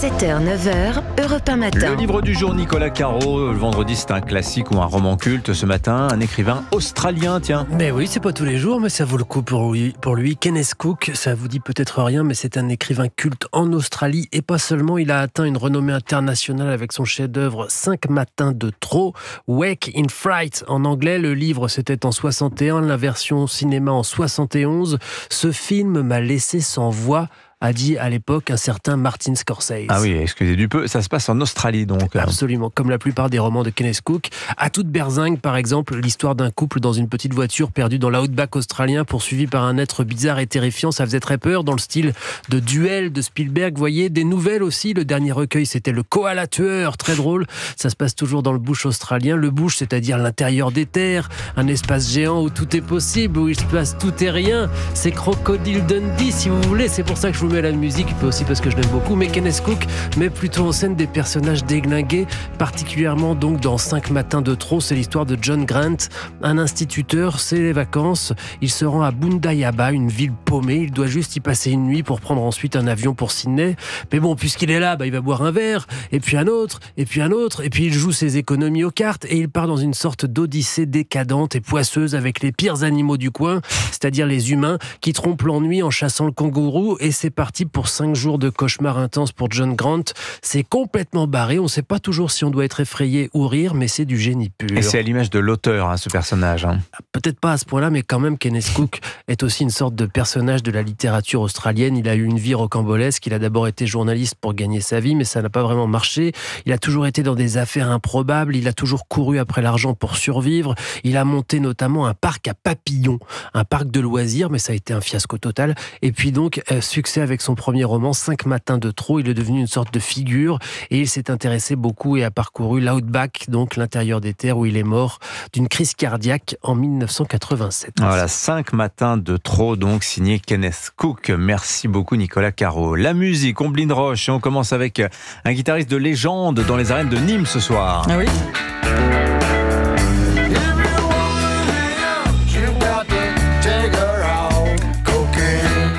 7h, 9h, Europe 1 matin. Le livre du jour, Nicolas Caro. Le vendredi, c'est un classique ou un roman culte. Ce matin, un écrivain australien, tiens. Mais oui, c'est pas tous les jours, mais ça vaut le coup pour lui. Kenneth Cook, ça vous dit peut-être rien, mais c'est un écrivain culte en Australie. Et pas seulement, il a atteint une renommée internationale avec son chef-d'œuvre 5 matins de trop, Wake in Fright. En anglais, le livre, c'était en 61, la version cinéma en 71. Ce film m'a laissé sans voix, a dit à l'époque un certain Martin Scorsese. Ah oui, excusez du peu, ça se passe en Australie donc. Absolument, comme la plupart des romans de Kenneth Cook. À toute berzingue, par exemple, l'histoire d'un couple dans une petite voiture perdue dans l'outback australien, poursuivi par un être bizarre et terrifiant, ça faisait très peur, dans le style de Duel de Spielberg. Vous voyez, des nouvelles aussi, le dernier recueil c'était Le Koala Tueur, très drôle. Ça se passe toujours dans le bush australien. Le bush, c'est-à-dire l'intérieur des terres, un espace géant où tout est possible, où il se passe tout et rien. C'est Crocodile Dundee, si vous voulez, c'est pour ça que je vous mets la musique, puis aussi parce que je l'aime beaucoup. Mais Kenneth Cook met plutôt en scène des personnages déglingués, particulièrement donc dans 5 matins de trop. C'est l'histoire de John Grant, un instituteur. C'est les vacances, il se rend à Bundayaba, une ville paumée. Il doit juste y passer une nuit pour prendre ensuite un avion pour Sydney. Mais bon, puisqu'il est là, il va boire un verre, et puis un autre, et puis un autre, et puis il joue ses économies aux cartes, et il part dans une sorte d'odyssée décadente et poisseuse avec les pires animaux du coin, c'est-à-dire les humains, qui trompent l'ennui en chassant le kangourou. Et c'est parti pour 5 jours de cauchemar intense pour John Grant. C'est complètement barré, on ne sait pas toujours si on doit être effrayé ou rire, mais c'est du génie pur. Et c'est à l'image de l'auteur, ce personnage. Peut-être pas à ce point-là, mais quand même, Kenneth Cook est aussi une sorte de personnage de la littérature australienne. Il a eu une vie rocambolesque. Il a d'abord été journaliste pour gagner sa vie, mais ça n'a pas vraiment marché. Il a toujours été dans des affaires improbables. Il a toujours couru après l'argent pour survivre. Il a monté notamment un parc à papillons, un parc de loisirs, mais ça a été un fiasco total. Et puis donc, succès avec son premier roman, 5 matins de trop. Il est devenu une sorte de figure et il s'est intéressé beaucoup et a parcouru l'outback, donc l'intérieur des terres, où il est mort d'une crise cardiaque en 1987. Voilà, 5 matins de trop, donc signé Kenneth Cook. Merci beaucoup Nicolas Caro. La musique, Omblin Roche, et on commence avec un guitariste de légende dans les arènes de Nîmes ce soir. Ah oui.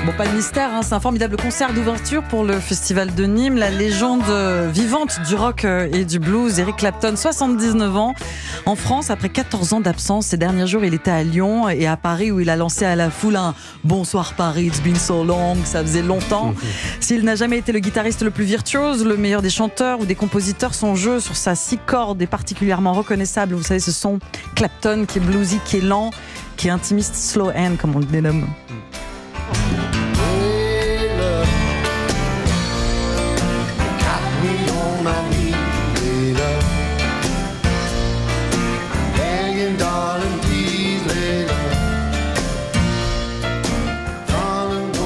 Bon, pas de mystère, c'est un formidable concert d'ouverture pour le Festival de Nîmes. La légende vivante du rock et du blues, Eric Clapton, 79 ans, en France, après 14 ans d'absence. Ces derniers jours, il était à Lyon et à Paris, où il a lancé à la foule un « Bonsoir Paris, it's been so long », ça faisait longtemps. S'il n'a jamais été le guitariste le plus virtuose, le meilleur des chanteurs ou des compositeurs, son jeu sur sa 6 cordes est particulièrement reconnaissable. Vous savez, ce son Clapton qui est bluesy, qui est lent, qui est intimiste, slow hand, comme on le dénomme.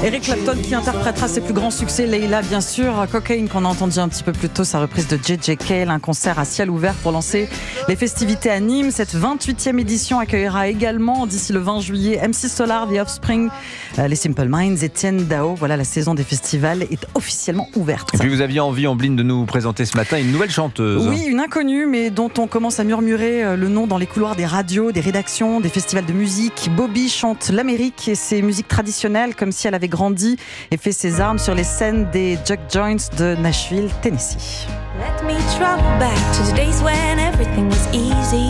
Eric Clapton qui interprétera ses plus grands succès, Layla bien sûr, Cocaine qu'on a entendu un petit peu plus tôt, sa reprise de J.J. Cale, un concert à ciel ouvert pour lancer les festivités à Nîmes. Cette 28e édition accueillera également d'ici le 20 juillet MC Solar, The Offspring, les Simple Minds, Etienne Dao. Voilà, la saison des festivals est officiellement ouverte. Et puis vous aviez envie, Omblin, de nous présenter ce matin une nouvelle chanteuse. Oui, une inconnue, mais dont on commence à murmurer le nom dans les couloirs des radios, des rédactions, des festivals de musique. Bobby chante l'Amérique et ses musiques traditionnelles comme si elle avait grandi et fait ses armes sur les scènes des Juke Joints de Nashville, Tennessee. Let me travel back to the days when everything was easy.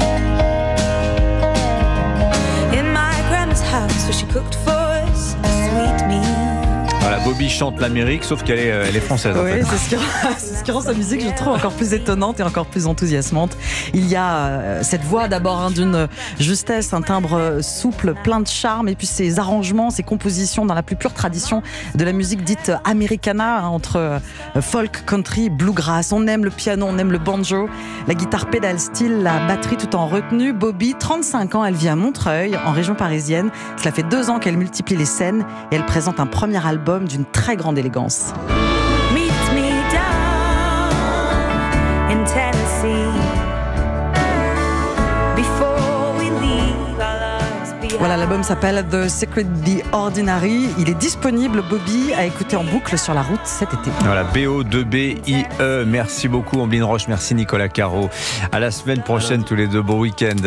In my grandma's house where she cooked for us a sweet meal. Voilà, Bobby chante l'Amérique, sauf qu'elle est française. Oui, en fait. c'est ce qui rend sa musique, je trouve, encore plus étonnante et encore plus enthousiasmante. Il y a cette voix d'abord d'une justesse, un timbre souple, plein de charme, et puis ses arrangements, ses compositions dans la plus pure tradition de la musique dite americana, entre folk, country, bluegrass. On aime le piano, on aime le banjo, la guitare pédale style, la batterie tout en retenue. Bobby, 35 ans, elle vit à Montreuil, en région parisienne. Cela fait 2 ans qu'elle multiplie les scènes et elle présente un premier album d'une très grande élégance. Meet me down in Tennessee before we leave our lives behind. Voilà, l'album s'appelle The Secret, The Ordinary. Il est disponible, Bobby, à écouter en boucle sur la route cet été. Voilà, BO2BIE. Merci beaucoup, Omblin Roche. Merci, Nicolas Caro. À la semaine prochaine, tous les deux. Bon week-end.